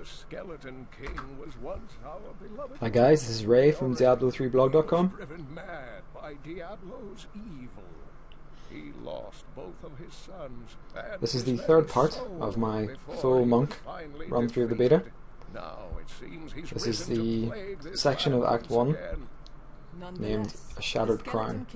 The Skeleton King was once our beloved. Hi guys, this is Ray from Diablo3blog.com. Driven mad by Diablo's evil. He lost both of his sons. This is the third part of my full monk run through the beta. Now it seems he's This is the section of Act 1 named A Shattered Crown.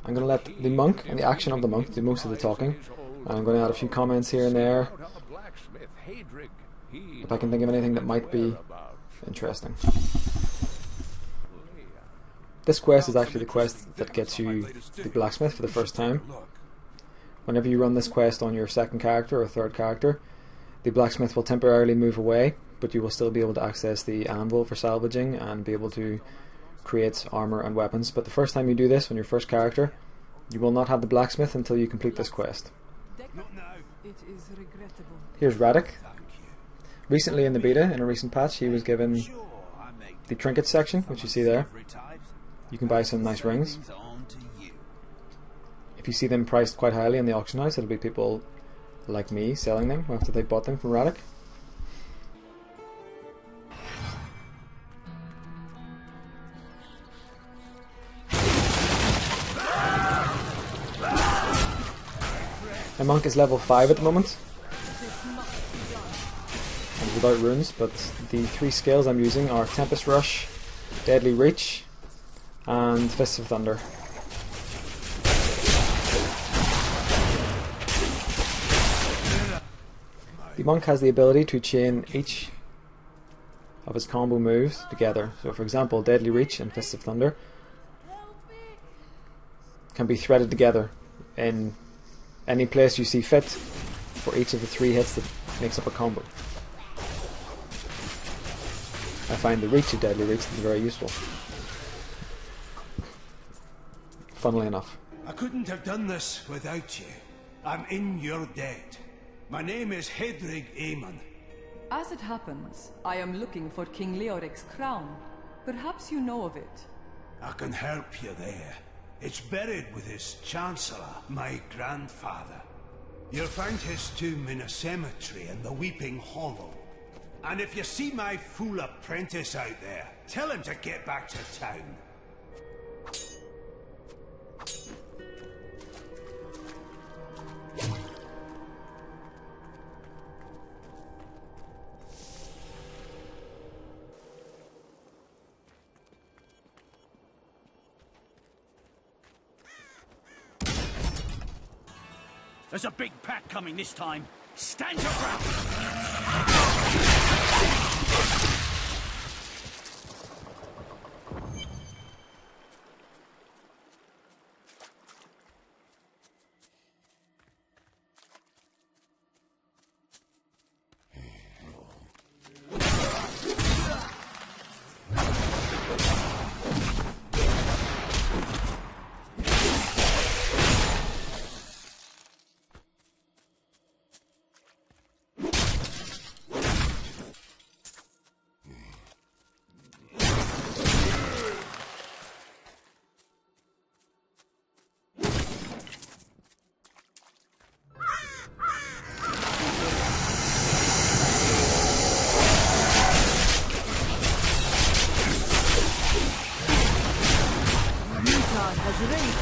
I'm going to let the monk and the action of the monk do most of the talking, and I'm going to add a few comments here and there if I can think of anything that might be interesting. This quest is actually the quest that gets you the blacksmith for the first time. Whenever you run this quest on your second character or third character, the blacksmith will temporarily move away, but you will still be able to access the anvil for salvaging and be able to create armor and weapons. But the first time you do this on your first character, you will not have the blacksmith until you complete this quest. Here's Radek. Recently in the beta, in a recent patch, he was given the trinket section, which you see there. You can buy some nice rings. If you see them priced quite highly in the auction house, it'll be people like me selling them after they bought them from Radek. My monk is level 5 at the moment, and without runes, but the 3 skills I'm using are Tempest Rush, Deadly Reach, and Fists of Thunder. The monk has the ability to chain each of his combo moves together. So for example, Deadly Reach and Fists of Thunder can be threaded together in any place you see fit for each of the 3 hits that makes up a combo. I find the reach of Deadly Reach to be very useful, funnily enough. I couldn't have done this without you. I'm in your debt. My name is Hedrig Aemon. As it happens, I am looking for King Leoric's crown. Perhaps you know of it. I can help you there. It's buried with his Chancellor, my grandfather. You'll find his tomb in a cemetery in the Weeping Hollow. And if you see my fool apprentice out there, tell him to get back to town. There's a big pack coming this time. Stand your ground!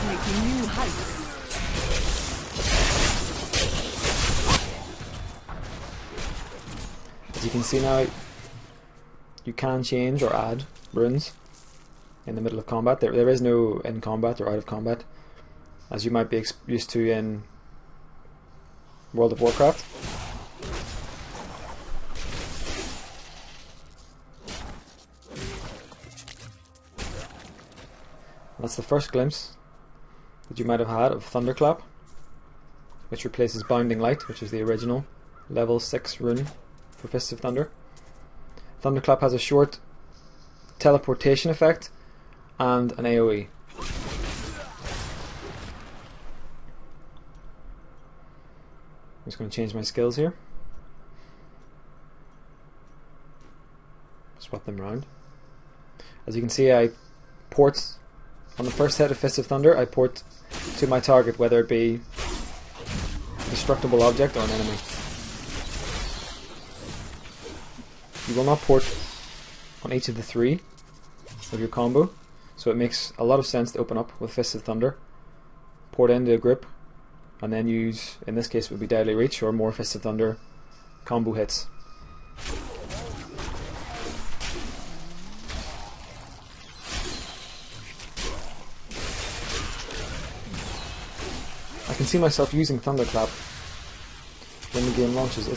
Making new heights. As you can see now, you can change or add runes in the middle of combat. There is no in combat or out of combat, as you might be used to in World of Warcraft. That's the first glimpse that you might have had of Thunderclap, which replaces Bounding Light, which is the original level 6 rune for Fists of Thunder. Thunderclap has a short teleportation effect and an AoE. I'm just going to change my skills here. Swap them around. As you can see, I port on the first hit of Fist of Thunder, I port to my target, whether it be a destructible object or an enemy. You will not port on each of the 3 of your combo, so it makes a lot of sense to open up with Fists of Thunder, port into a group, and then use, in this case it would be Deadly Reach or more Fists of Thunder combo hits. I can see myself using Thunderclap when the game launches.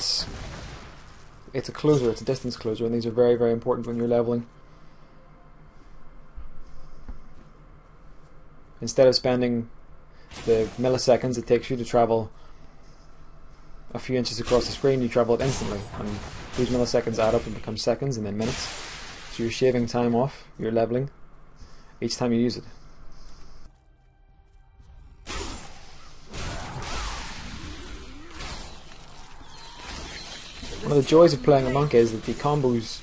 It's a closer, it's a distance closer, and these are very, very important when you're leveling. Instead of spending the milliseconds it takes you to travel a few inches across the screen, you travel it instantly, and these milliseconds add up and become seconds and then minutes. So you're shaving time off your leveling each time you use it. One of the joys of playing a monk is that the combos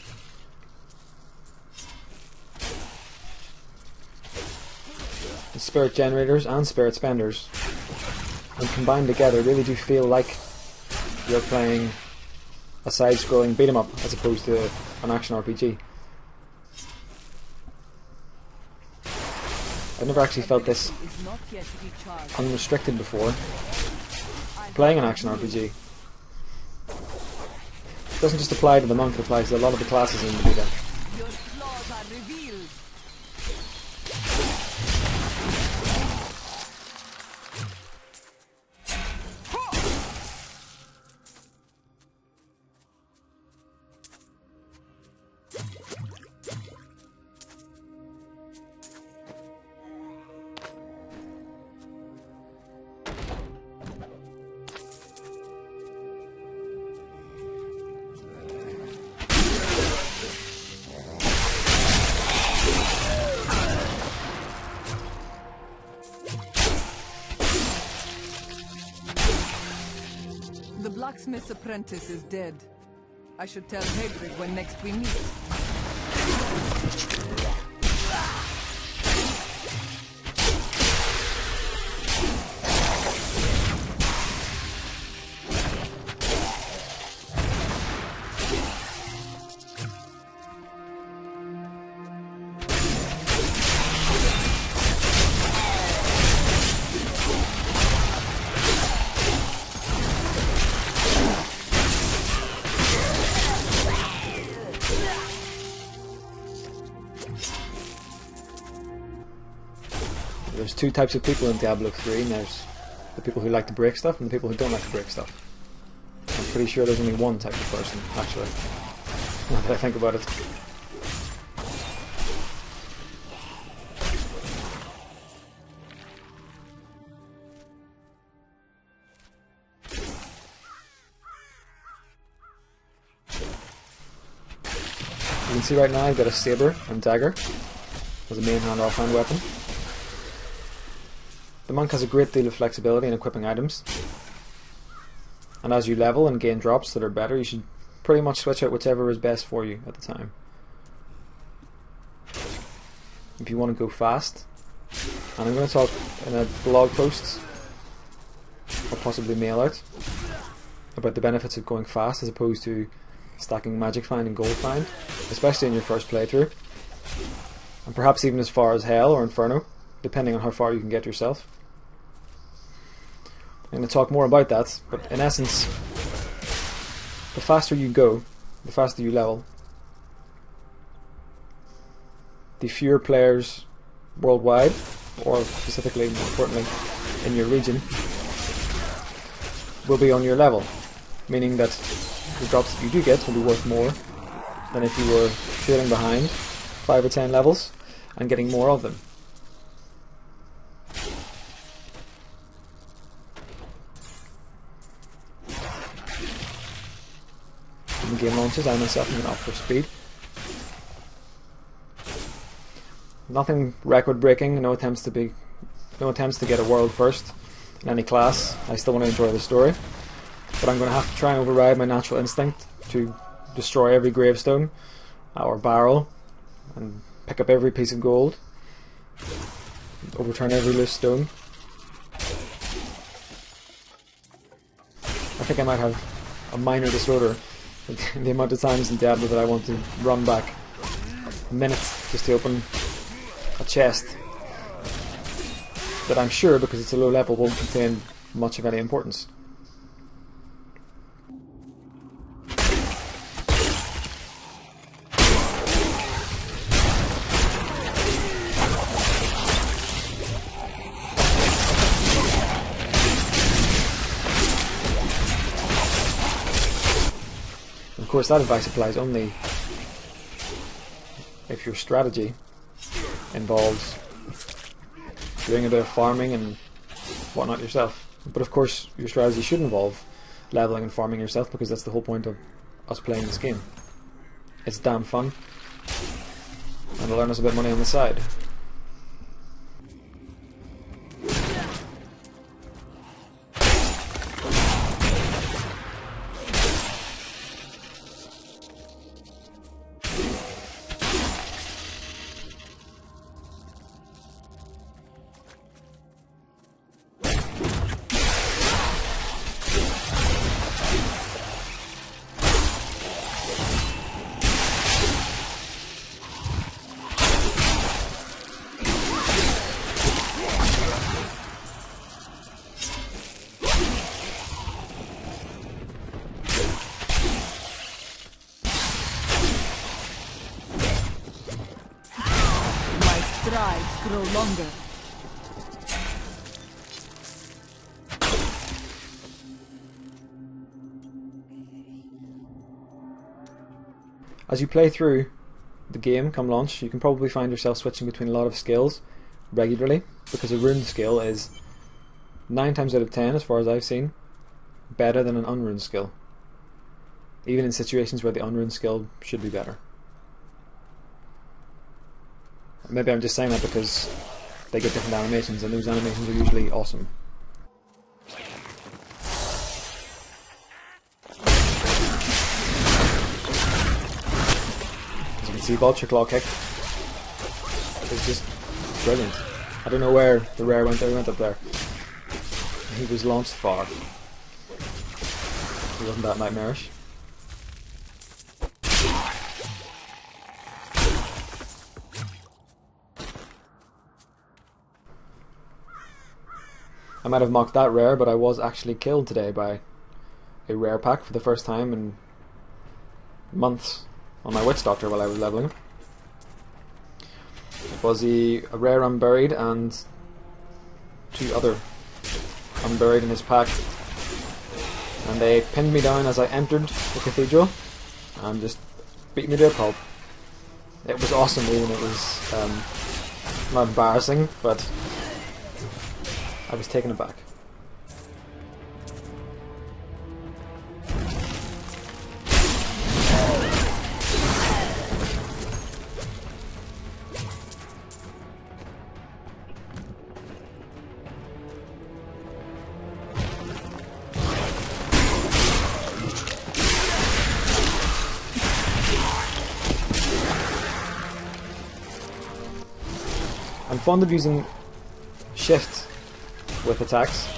the spirit generators and spirit spenders, when combined together, really do feel like you're playing a side-scrolling beat-em-up as opposed to an action RPG. I've never actually felt this unrestricted before, playing an action RPG. It doesn't just apply to the monk, it applies to a lot of the classes in the game. Your flaws are revealed. The blacksmith's apprentice is dead. I should tell Hagrid when next we meet. There's 2 types of people in Diablo 3, and there's the people who like to break stuff and the people who don't like to break stuff. I'm pretty sure there's only one type of person, actually, now that I think about it. You can see right now I've got a saber and dagger as a main hand offhand weapon. The monk has a great deal of flexibility in equipping items, and as you level and gain drops that are better, you should pretty much switch out whichever is best for you at the time. If you want to go fast, and I'm going to talk in a blog post or possibly mail out about the benefits of going fast as opposed to stacking magic find and gold find, especially in your first playthrough, and perhaps even as far as Hell or Inferno, depending on how far you can get yourself. I'm going to talk more about that, but in essence, the faster you go, the faster you level, the fewer players worldwide, or specifically, more importantly, in your region, will be on your level, meaning that the drops that you do get will be worth more than if you were trailing behind 5 or 10 levels and getting more of them. When the game launches, I myself am going to opt for speed. Nothing record breaking, no attempts to get a world first in any class. I still want to enjoy the story, but I'm going to have to try and override my natural instinct to destroy every gravestone or barrel and pick up every piece of gold, overturn every loose stone. I think I might have a minor disorder the amount of times in Diablo that I want to run back minutes just to open a chest that I'm sure, because it's a low level, won't contain much of any importance. Of course, that advice applies only if your strategy involves doing a bit of farming and whatnot yourself. But of course, your strategy should involve leveling and farming yourself, because that's the whole point of us playing this game. It's damn fun, and it'll earn us a bit of money on the side. Strides grow longer. As you play through the game come launch, you can probably find yourself switching between a lot of skills regularly, because a runed skill is 9 times out of 10, as far as I've seen, better than an unruned skill, even in situations where the unruned skill should be better. Maybe I'm just saying that because they get different animations, and those animations are usually awesome. As you can see, Vulture Claw Kick is just brilliant. I don't know where the rare went. He went up there. He was launched far. He wasn't that nightmarish. I might have mocked that rare, but I was actually killed today by a rare pack for the first time in months on my Witch Doctor while I was leveling. It was a rare Unburied and 2 other Unburied in his pack, and they pinned me down as I entered the cathedral and just beat me to a pulp. It was awesome, even it was not embarrassing, but I was taken aback. I'm fond of using shift with attacks.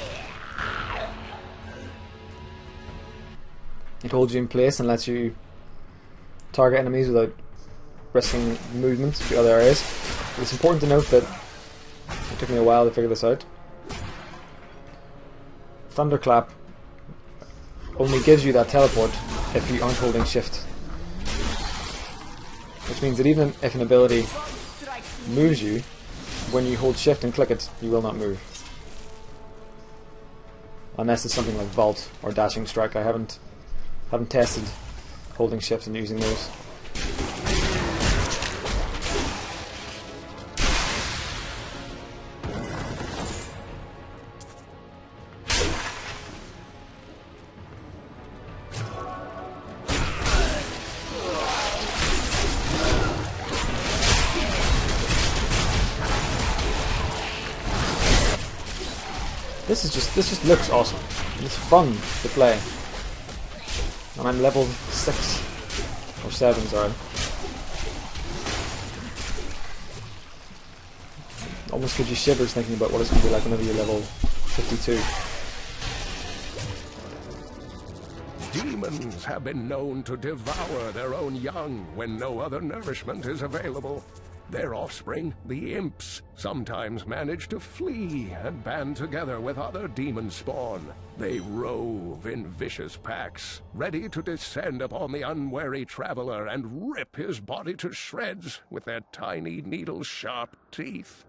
It holds you in place and lets you target enemies without risking movement to other areas. But it's important to note that it took me a while to figure this out. Thunderclap only gives you that teleport if you aren't holding shift, which means that even if an ability moves you, when you hold shift and click it, you will not move. Unless it's something like Vault or Dashing Strike. I haven't tested holding shift and using those. This just looks awesome. It's fun to play. And I'm level 6 or 7, sorry. Almost gives you shivers thinking about what it's going to be like whenever you're level 52. demons have been known to devour their own young when no other nourishment is available. Their offspring, the imps, sometimes manage to flee and band together with other demon spawn. They rove in vicious packs, ready to descend upon the unwary traveler and rip his body to shreds with their tiny needle-sharp teeth.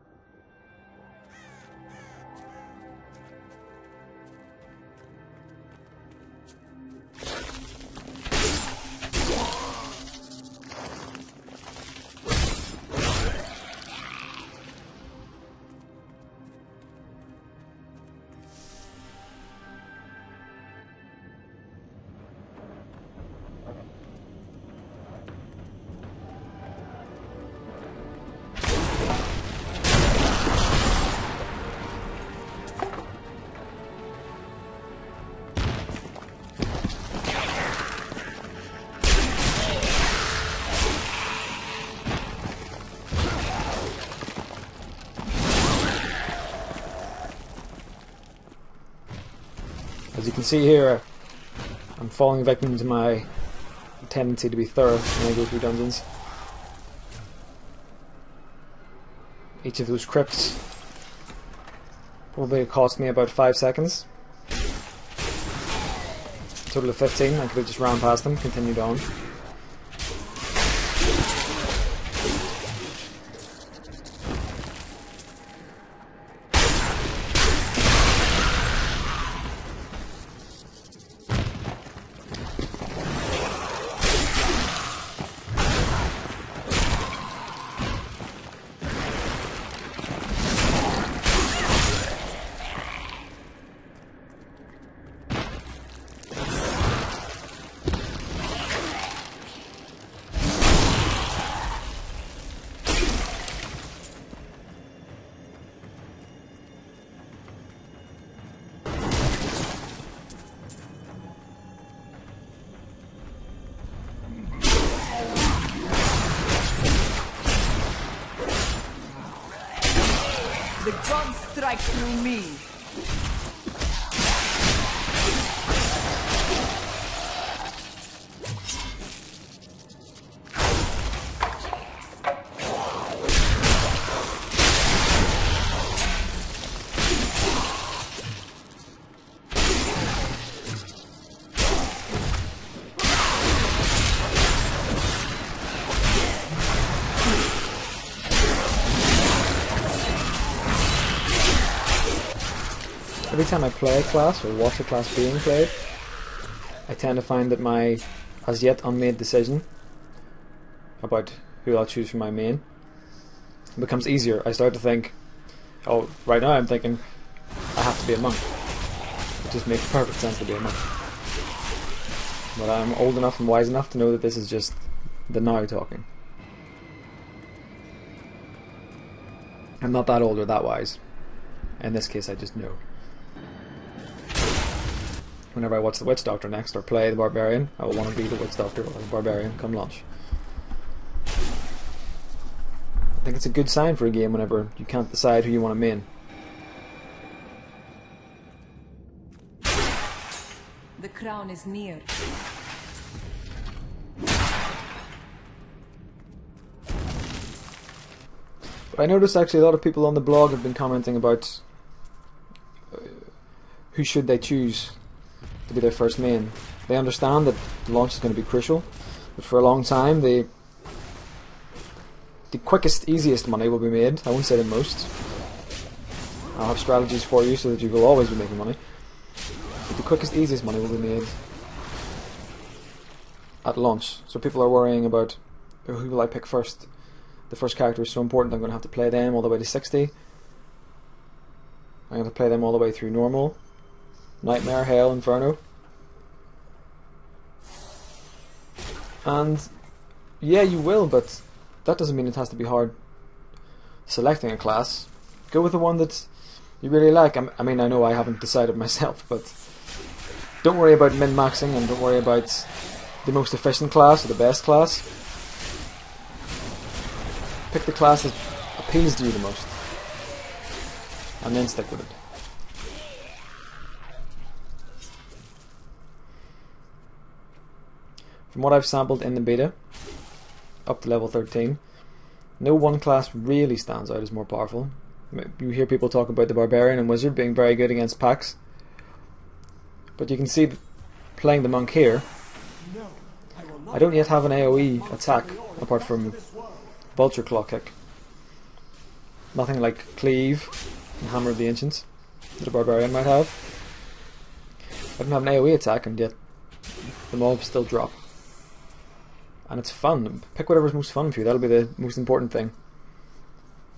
As you can see here, I'm falling victim to my tendency to be thorough when I go through dungeons. Each of those crypts probably cost me about 5 seconds. A total of 15. I could have just ran past them, continued on. The gods strike through me. Every time I play a class or watch a class being played, I tend to find that my as yet unmade decision about who I'll choose for my main becomes easier. I start to think, oh, right now I'm thinking I have to be a monk. It just makes perfect sense to be a monk. But I'm old enough and wise enough to know that this is just the now talking. I'm not that old or that wise. In this case, I just know. Whenever I watch the Witch Doctor next or play the Barbarian, I will want to be the Witch Doctor or the Barbarian come launch. I think it's a good sign for a game whenever you can't decide who you want to main. The crown is near. But I noticed actually a lot of people on the blog have been commenting about who should they choose to be their first main. They understand that the launch is going to be crucial, but for a long time the quickest, easiest money will be made. I won't say the most. I'll have strategies for you so that you will always be making money. But the quickest, easiest money will be made at launch. So people are worrying about who will I pick first. The first character is so important, I'm going to have to play them all the way to 60. I'm going to play them all the way through normal, Nightmare, Hell, Inferno. And yeah, you will, but that doesn't mean it has to be hard selecting a class. Go with the one that you really like. I mean, I know I haven't decided myself, but don't worry about min-maxing and don't worry about the most efficient class or the best class. Pick the class that appeals to you the most and then stick with it. From what I've sampled in the beta, up to level 13, no one class really stands out as more powerful. You hear people talk about the Barbarian and Wizard being very good against packs, but you can see that playing the Monk here, I don't yet have an AoE attack apart from Vulture Claw Kick. Nothing like Cleave and Hammer of the Ancients that a Barbarian might have. I don't have an AoE attack, and yet the mobs still drop. And it's fun. Pick whatever's most fun for you. That'll be the most important thing.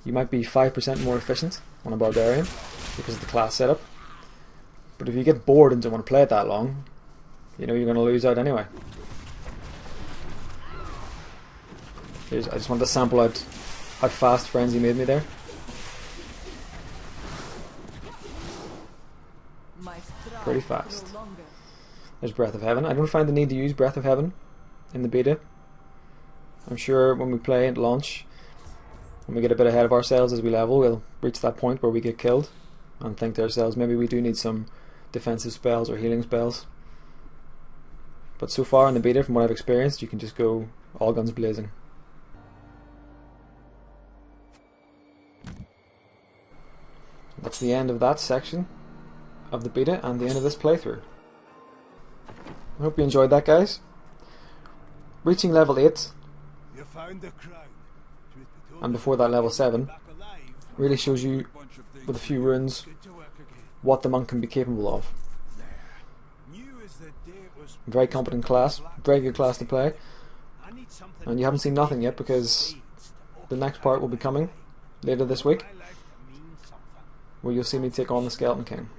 You might be 5% more efficient on a Barbarian because of the class setup. But if you get bored and don't want to play it that long, you know you're going to lose out anyway. I just wanted to sample out how fast Frenzy made me there. Pretty fast. There's Breath of Heaven. I don't find the need to use Breath of Heaven in the beta. I'm sure when we play at launch, when we get a bit ahead of ourselves as we level, we'll reach that point where we get killed and think to ourselves, maybe we do need some defensive spells or healing spells. But so far in the beta, from what I've experienced, you can just go all guns blazing. That's the end of that section of the beta and the end of this playthrough. I hope you enjoyed that, guys. Reaching level 8 and before that level 7 really shows you with a few runes what the monk can be capable of. Very competent class, very good class to play, and you haven't seen nothing yet because the next part will be coming later this week, where you'll see me take on the Skeleton King.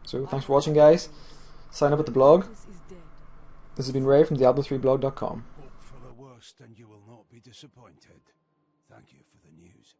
So thanks for watching, guys. Sign up at the blog. This has been Ray from Diablo3blog.com. Hope for the worst and you will not be disappointed. Thank you for the news.